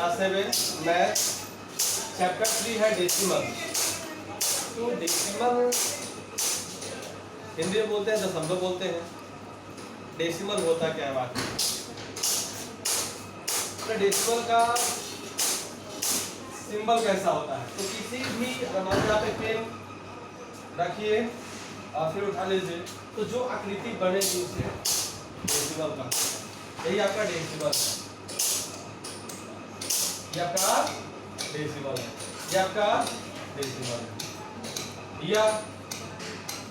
Class 7 math chapter 3 है decimal. तो decimal Hindi में बोलते हैं, दशमलव बोलते हैं। डेसिमल होता क्या है बात? तो डेसिमल का सिंबल कैसा होता है? तो किसी भी यहाँ पे पेन रखिए और फिर उठा लीजिए, तो जो आकृति बनेगी उसे डेसिमल का, यही आपका डेसिमल है। ये आपका डेसिमल है, ये आपका डेसिमल है। या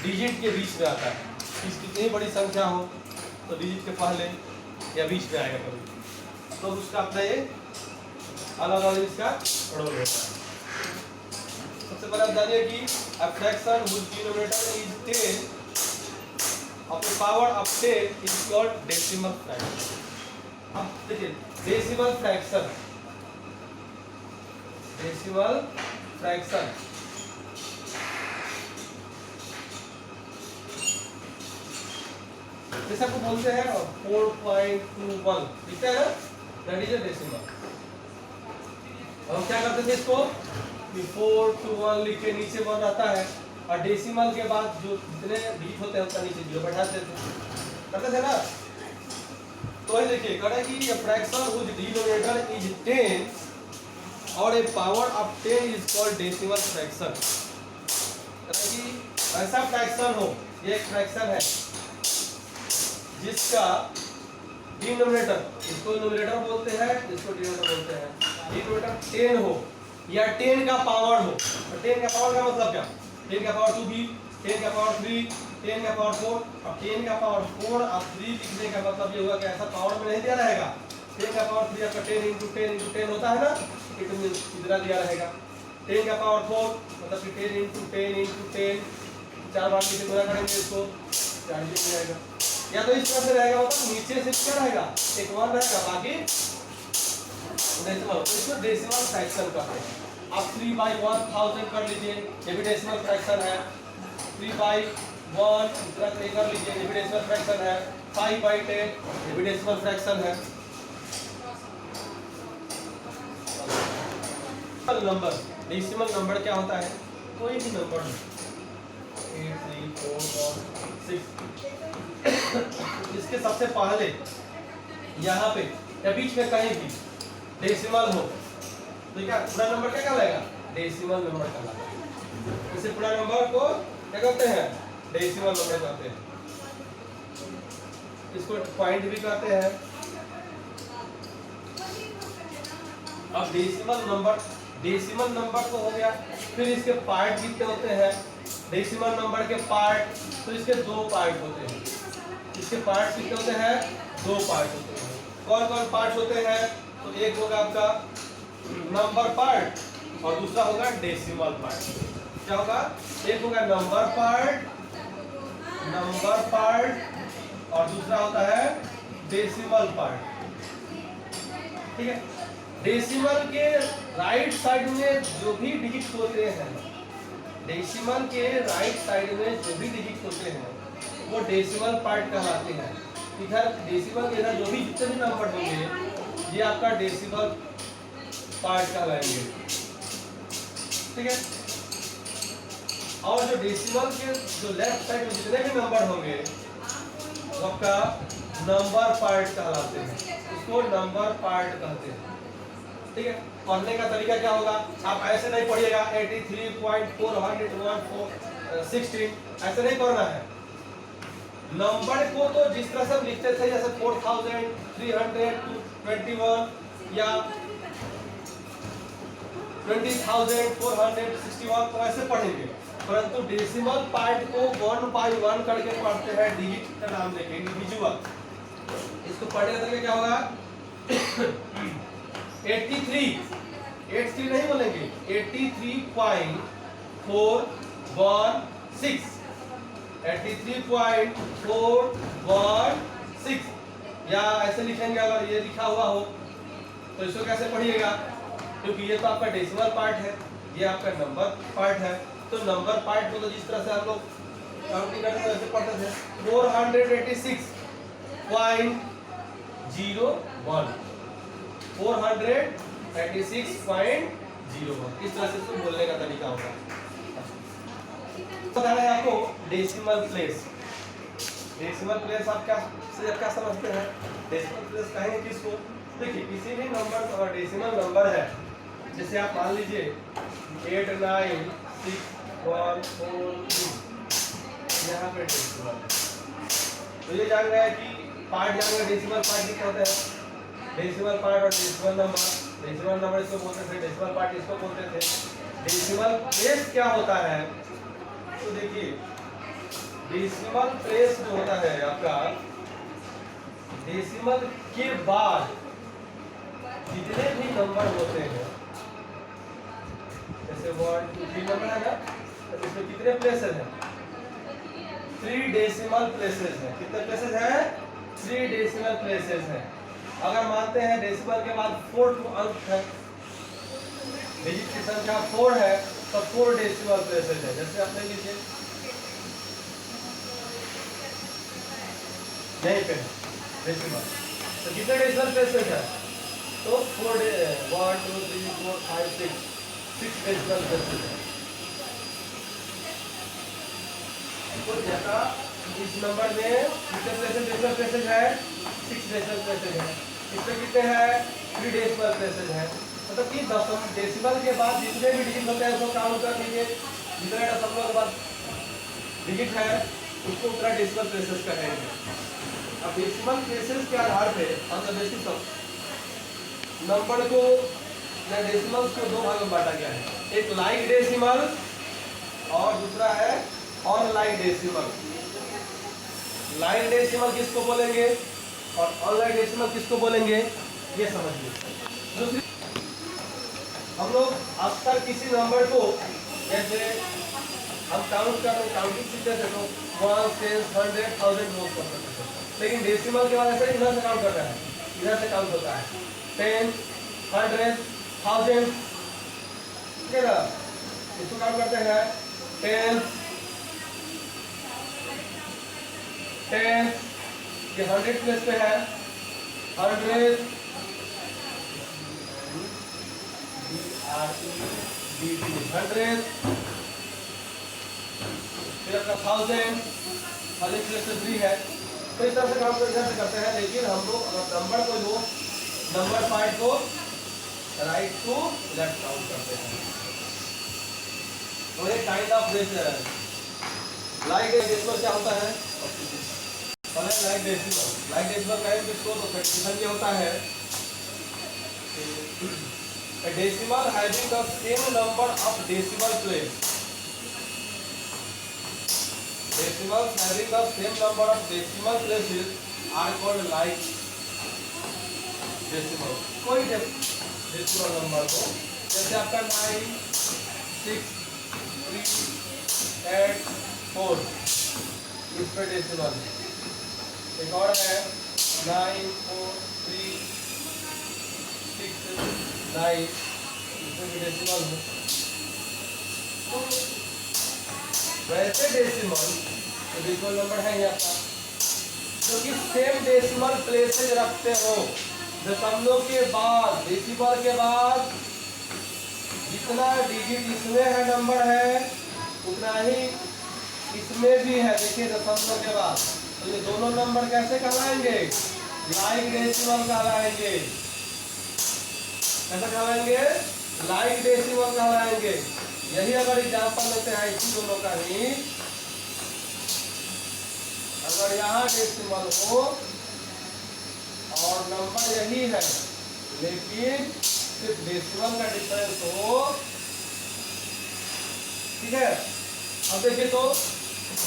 डिजिट के बीच में आता है, इस कितनी बड़ी संख्या हो तो डिजिट के पहले या बीच में आएगा कभी, तो उसका अपना ये अलग अलग इसका रोल होता है। सबसे पहले आप जानिए कि a fraction whose denominator is 10 of the power of 10 is called decimal fraction। अब देखिए डेसिमल फ्रैक्शन, डेसिमल फ्रैक्शन जैसे आपको बोलते हैं 4.21 लिखते हैं, दैट इज अ डेसिमल। हम क्या करते थे इसको कि 4 to 1 लिख के नीचे 1 आता है, और डेसिमल के बाद जो जितने डिजिट होते हैं उसका नीचे 0 बैठाते थे, करते थे ना। तो ये देखिए कह रहा है कि a fraction whose denominator is 10 और a power of 10 is called decimal fraction। कह रहा है कि ऐसा फ्रैक्शन हो, ये एक फ्रैक्शन है जिसका डिनोमिनेटर, इसको न्यूमरेटर बोलते हैं, इसको डिनोमिनेटर बोलते हैं, डिनोमिनेटर 10 हो या 10 का पावर हो। तो 10 का पावर का मतलब क्या? 10 का पावर 2 भी, 10 का पावर 3, 10 का पावर 4। अब 10 का पावर 4 और 3 लिखने का मतलब ये हुआ कि ऐसा पावर में नहीं दिया रहेगा। 10 का पावर 3 आपका 10 × 10 × 10 होता है ना, इतना दिया रहेगा। 10 का पावर 4 मतलब कि 10 × 10 × 10, 4 बार नीचे गुणा करेंगे इसको 40 मिल जाएगा। या तो इस तरह से रहेगा, मतलब नीचे से क्या रहेगा, एक 1 रहेगा, बाकी डेसिमल। इसको डेसिमल फ्रैक्शन कहते हैं। आप 3/1000 कर लीजिए, ये भी डेसिमल फ्रैक्शन है। 3/1 इतना कर लीजिए, ये भी डेसिमल फ्रैक्शन है। 5/10 ये भी डेसिमल फ्रैक्शन है। नंबर, डेसिमल नंबर क्या होता है? कोई भी नंबर 8, 3, 4 और 6 इसके सबसे पहले यहाँ पे या बीच में कहीं भी डेसिमल हो तो क्या पूरा नंबर क्या कहलाएगा? डेसिमल नंबर कहलाएगा। इसे पूरा नंबर को क्या कहते हैं? डेसिमल नंबर कहते हैं। इसको पॉइंट भी कहते हैं। अब डेसिमल नंबर तो हो गया, फिर इसके पार्ट कितने होते हैं? डेसिमल नंबर के पार्ट, तो इसके 2 पार्ट होते हैं। इसके पार्ट कितने होते हैं? 2 पार्ट होते हैं। कौन कौन पार्ट होते हैं? तो एक होगा आपका नंबर पार्ट और दूसरा होगा डेसिमल पार्ट। क्या होगा? एक होगा नंबर पार्ट और दूसरा होता है डेसिमल पार्ट। ठीक है। डेसिमल के राइट साइड में जो भी डिजिट होते हैं, डेसिमल के राइट साइड में जो भी डिजिट होते हैं वो डेसिमल पार्ट कहलाते हैं। इधर डेसिमल के इधर जो भी जितने भी नंबर होंगे ये आपका डेसिमल पार्ट कहलाएंगे। ठीक है। और जो डेसिमल के जो लेफ्ट साइड में जितने भी नंबर होंगे वो आपका नंबर पार्ट कहलाते हैं, उसको नंबर पार्ट कहते हैं। ठीक है। पढ़ने का तरीका क्या होगा? आप ऐसे नहीं पढ़िएगा 83.416 ऐसे नहीं पढ़ना है। नंबर को तो जिस तरह से लिखते थे जैसे 4321 या 20,461 तो ऐसे पढ़ेंगे, परंतु डेसिमल पार्ट को 1 by 1 करके पढ़ते हैं, डिजिट का नाम लेके इंडिविजुअल। इसको पढ़ने का तरीका क्या होगा? 83 नहीं बोलेंगे, 83.416 83.416 या ऐसे लिखेंगे। अगर ये लिखा हुआ हो तो इसको कैसे पढ़िएगा? क्योंकि ये तो आपका डेसिमल पार्ट है, ये आपका नंबर पार्ट है। तो नंबर पार्ट को तो जिस तरह से हम लोग काउंटिंग करते थे वैसे पढ़ते थे 486.01 486.01 36.01। इस तरह से इसको बोलने का तरीका होगा। बताना है आपको डेसिमल प्लेस। डेसिमल प्लेस आप क्या समझते हैं? डेसिमल प्लेस कहेंगे किसको? देखिए किसी भी नंबर का डेसिमल नंबर है, जैसे आप मान लीजिए 8 9 6 1 4 2, यहाँ पे डेसिमल है, तो ये जान रहा है कि पार्ट जान रहा है डेसिमल पार्ट कितना होता है। डेसिमल पार्ट और डेसिमल नंबर इसको बोलते थे, डेसिमल पार्ट इसको बोलते थे। डेसिमल प्लेस क्या होता है? तो देखिए डेसिमल प्लेस जो होता है आपका, डेसिमल के बाद जितने भी नंबर होते हैं, जैसे 1 2 3 नंबर है ना, तो इसमें कितने प्लेसेस हैं? 3 डेसिमल प्लेसेस हैं। कितने प्लेसेस हैं? 3 डेसिमल प्लेसेस हैं। अगर मानते हैं डेसिमल के बाद 4 अंक है, डिजिट की संख्या 4 है, तो 4 डेसिमल प्लेसेस है। जैसे आप ले लीजिए यहीं पे डेसिमल, तो कितने डेसिमल प्लेसेस है? तो 4 1 2 3 4 5 6 डेसिमल प्लेसेस है। तो जैसा इस नंबर में कितने डेसिमल प्लेसेस है? 6 डेसिमल प्लेसेस है। इसमें कितने हैं? 3 डेसिमल प्लेसेस है। मतलब कि डेसिमल के बाद जितने भी डिजिट होते हैं उसको काउंट कर लीजिए, जितने दशमलव के बाद डिजिट है उसको उतना डेसिमल प्लेसेस कहेंगे। अब डेसिमल प्लेसेस के आधार पे हम द बेसिस ऑफ नंबर को या डेसिमल्स को दो भाग में बांटा गया है, एक लाइक डेसिमल और दूसरा है ऑनलाइन डेसिमल। लाइन डेसिमल किसको बोलेंगे और ऑनलाइन डेसिमल किसको बोलेंगे, ये समझिए। दूसरी, हम लोग अक्सर किसी नंबर को, जैसे हम काउंट करते काउंटिंग सीखते थे तो 1 10 100 1000 नोट कर सकते थे, लेकिन डेसिमल के बाद ऐसे इधर से काउंट करता है, इधर से काउंट होता है 10 100 1000, ठीक है ना। इसको काउंट करते हैं 10 ये 100 प्लेस पे है 100 100, फिर अपना 1000 प्लेस पे 3 है। तो इस तरह से काम करते हैं, लेकिन हम लोग नंबर को जो नंबर पार्ट को राइट टू लेफ्ट काउंट करते हैं। तो एक काइंड ऑफ लाइक डेसिमल क्या होता है? लाइक डेसिमल का किसको तो कंडीशन ये होता है a decimal having the same number of decimal place, decimals having the same number of decimal places are called like decimal। कोई डेसिमल नंबर को, जैसे आपका 9 6 3 8 4 इस पे डेसिमल, एक और है 9 4 3 6 9 इसमें भी डेसिमल है। तो वैसे डेसिमल नंबर है ये आपका, जो कि सेम डेसिमल प्लेसेज रखते हो। दशमलव के बाद, डेसिमल के बाद जितना डिजिट इसमें है नंबर है उतना ही इसमें भी है। देखिए दशमलव के बाद, तो ये दोनों नंबर कैसे कहलाएंगे? लाइक डेसिमल कहलाएंगे। कैसे कहलाएंगे? लाइक डेसिमल कहलाएंगे। यही अगर एग्जांपल लेते हैं इसी दोनों का ही, अगर यहाँ डेसिमल हो और नंबर यही है लेकिन सिर्फ डेसिमल का डिफरेंस हो, ठीक है। अब देखिए तो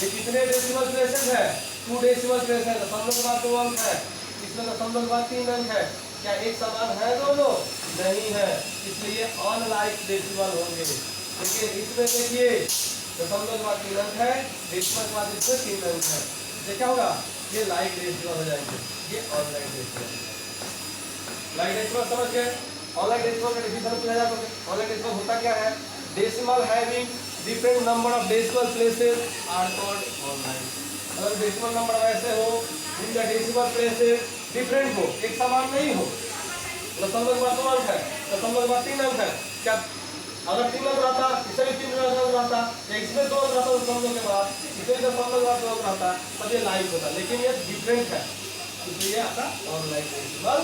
ये कितने डेसिमल प्लेसेस है? 2 डेसिमल प्लेस है। दशमलव के बाद 2 अंक है, इसमें दशमलव के बाद 3 अंक है। क्या एक समान है दोनों? नहीं है, इसलिए अनलाइक डेसिमल होंगे। लेकिन इसमें देखिए दशमलव के बाद 3 अंक है, डेसिमल के बाद इसमें 3 अंक है, तो क्या होगा? ये लाइक डेसिमल हो जाएंगे, ये ऑनलाइन डेसिमल। लाइक डेसिमल समझ गए? ऑनलाइन डेसिमल का डिफिनेशन समझ जाओगे। ऑनलाइन डेसिमल होता क्या है? Decimal having different number of decimal places are called online. अगर डेसिमल नंबर ऐसे हो, इनका डेसिमल प्लेसेस डिफरेंट हो, एक समान नहीं हो, दशमलव के बाद 2 अंक है, दशमलव के बाद 3 अंक है। क्या अगर 3 अंक रहता, इससे भी 3 अंक रहता, या इसमें 2 अंक रहता दशमलव के बाद, इसमें दशमलव के बाद 2 अंक रहता, तब ये लाइव होता। लेकिन ये डिफरेंट है, इसलिए आपका ऑनलाइन डेसिमल,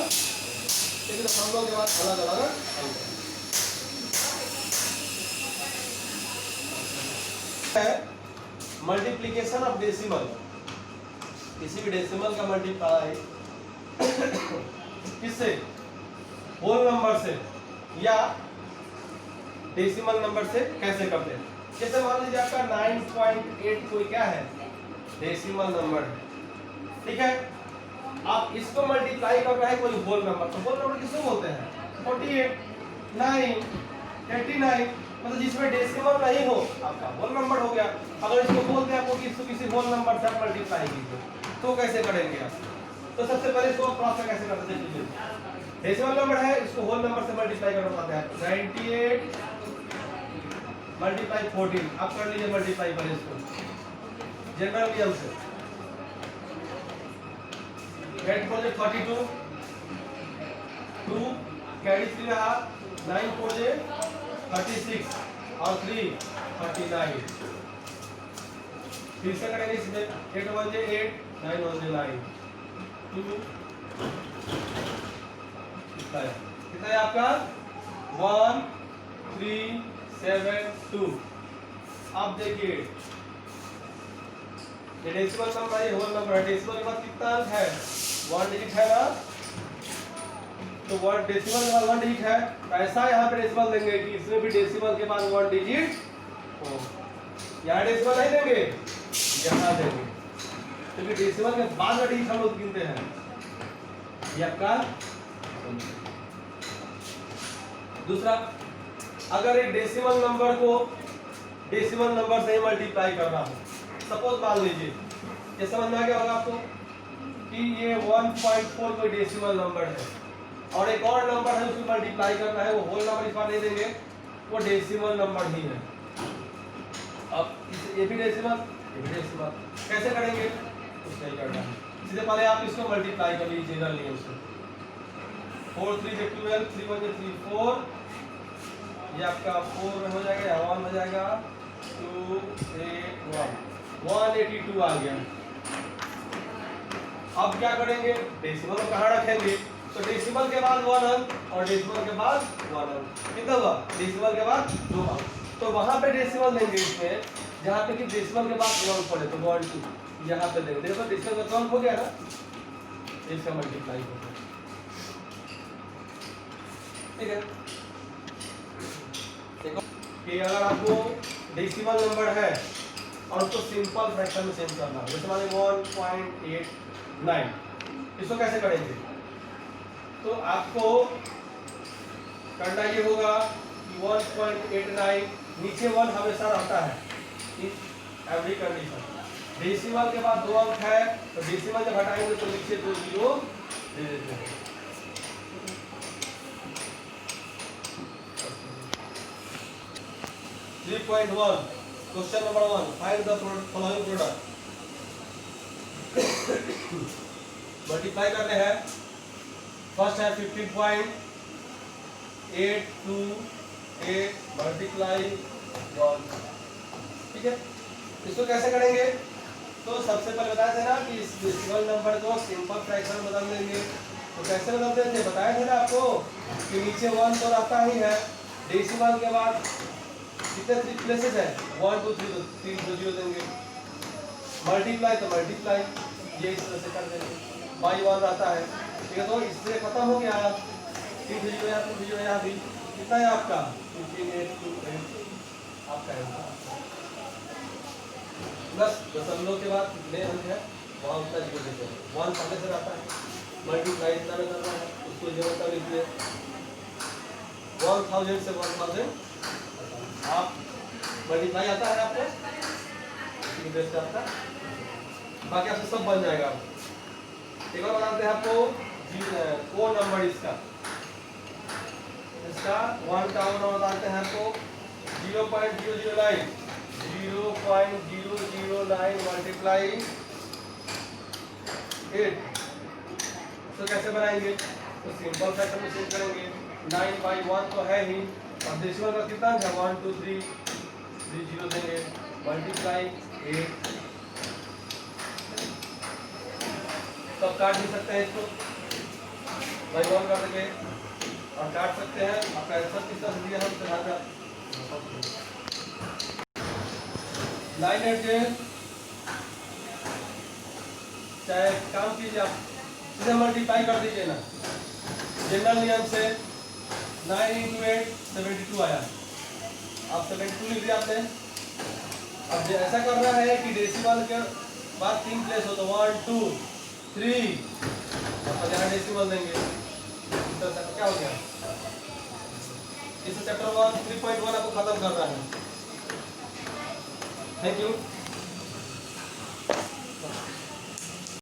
लेकिन दशमलव के बाद अलग अलग अंक है। मल्टीप्लिकेशन ऑफ डेसिमल, किसी भी डेसिमल का मल्टीप्लाई किससे, होल नंबर से या डेसिमल नंबर से कैसे करते हैं। जैसे मान लीजिए आपका 9.8 कोई क्या है, डेसिमल नंबर है, ठीक है। आप इसको मल्टीप्लाई कर रहे हैं कोई होल नंबर, तो होल नंबर किसको बोलते हैं, 48, 9, 89, मतलब जिसमें डेसिमल नहीं हो आपका होल नंबर हो गया। अगर इसको बोलते हैं आपको कि इसको किसी होल नंबर से आप मल्टीप्लाई कीजिए, तो कैसे करेंगे आप। तो सबसे पहले इसको प्रोसेस कैसे करते हैं, डेसिमल नंबर है, इसको होल नंबर से मल्टीप्लाई करना पड़ता है। 98 मल्टीप्लाई 14, आप कर लीजिए मल्टीप्लाई पर इसको जनरल नियम से। 8 4 32, 2 कैरी 3 रहा, 9 4 36 और 3 39। फिर से करेंगे इसमें 8 1 8, 9 1 9, 2 कितना है आपका 1 3 7 2। अब देखिए ये डेसिमल नंबर है, होल नंबर है, डेसिमल के बाद कितना अंक है, 1 डिजिट है ना, तो वर्ड डेसिमल के बाद 1 डिजिट है, ऐसा यहाँ पे डेसिमल देंगे कि इसमें भी डेसिमल के बाद 1 डिजिट हो। यहाँ डेसिमल नहीं देंगे, यहाँ देंगे, क्योंकि डेसिमल के बाद का डिजिट हम लोग गिनते हैं। ये आपका दूसरा, अगर एक डेसिमल नंबर को डेसिमल नंबर से ही मल्टीप्लाई करना हो, सपोज मान लीजिए, ये समझ में आ गया होगा आपको कि ये 1.4 कोई डेसिमल नंबर है और एक और नंबर है उसको मल्टीप्लाई करना है, वो होल नंबर इस बार नहीं देंगे, वो डेसिमल नंबर ही है। अब ये भी डेसिमल, ये भी डेसिमल, कैसे करेंगे, कुछ नहीं करना है, सीधे पहले आप इसको मल्टीप्लाई कर लीजिए जनरल नियम से। 4 3 12, 3 1 3 4, ये आपका 4 में हो जाएगा या 1 हो जाएगा, 2 8 1, 182 आ गया। अब क्या करेंगे, डेसिमल को कहाँ रखेंगे, तो डेसिमल के बाद 1 अंक और डेसिमल के बाद 1 अंक, कितना हुआ, डेसिमल के बाद 2 अंक, तो वहां पे डेसिमल देंगे इसमें जहां पे कि डेसिमल के बाद 1 पड़े, तो 1 2 यहाँ पे देंगे। देखो डेसिमल का 1 हो गया ना, इसका मल्टीप्लाई हो गया, ठीक है। देखो कि अगर आपको डेसिमल नंबर है और उसको सिंपल फ्रैक्शन में चेंज करना है, जैसे मान लीजिए 1.89, इसको कैसे करेंगे, तो आपको करना ये होगा कि 1.89 नीचे 1 हमेशा रहता है इन एवरी कंडीशन। डेसिमल के बाद 2 अंक है, तो डेसिमल जब हटाएंगे तो नीचे 2 जीरो दे देते हैं। 3.1 question number 1, find the following product. Multiply करने हैं, फर्स्ट है 15.828 मल्टीप्लाई 1, ठीक है। इसको कैसे करेंगे, तो सबसे पहले बताया था ना कि इस डेसिमल नंबर को सिंपल फ्रैक्शन बदल देंगे, तो कैसे बदलते थे, बताया था ना आपको कि नीचे 1 तो रहता ही है, डेसिमल के बाद कितने 3 प्लेसेस है, 1 2 3 3 0 देंगे, मल्टीप्लाई तो मल्टीप्लाई ये इस तरह से कर देंगे, बाई 1 आता है, ठीक है। तो इससे खत्म हो गया, 3 0 यहाँ 3 0 यहाँ भी, कितना है आपका 15.828 आपका है, प्लस दशमलव के बाद कितने अंक है वहाँ उतना जीरो देते हैं, 1 पहले से आता है, मल्टीप्लाई इतना में करना है, उसको जीरो कर लीजिए, 1000 से 1000 आप मल्टीप्लाई आता है आपको, इंटरेस्ट आता है, बाकी आपसे सब बन जाएगा। एक और बताते हैं आपको कोड नंबर इसका 1 का नंबर बताते हैं आपको 0.009 मल्टीप्लाई 8, तो कैसे बनाएंगे, तो सिंपल फैक्टर में चेंज करेंगे। 9/1 तो है ही, और डेसिमल का कितना है 1 2 3 3 0 देंगे, मल्टीप्लाई 8। तो काट भी सकते हैं इसको, बाई 1 कर देंगे और काट सकते हैं। आपका आंसर किस तरह से दिया हम ध्यान रखें। 9 8 चाहे काम कीजिए आप, इसे मल्टीप्लाई कर दीजिए ना जनरल नियम से। 9 × 8 72 आया, आप 72 लिख दिया आपने। अब ऐसा करना है कि डेसिमल के बाद 3 प्लेस हो तो 1 2 3, अब यहाँ डेसिमल देंगे। तो क्या हो गया, इस चैप्टर 1 3.1 आपको खत्म करना है। Thank you.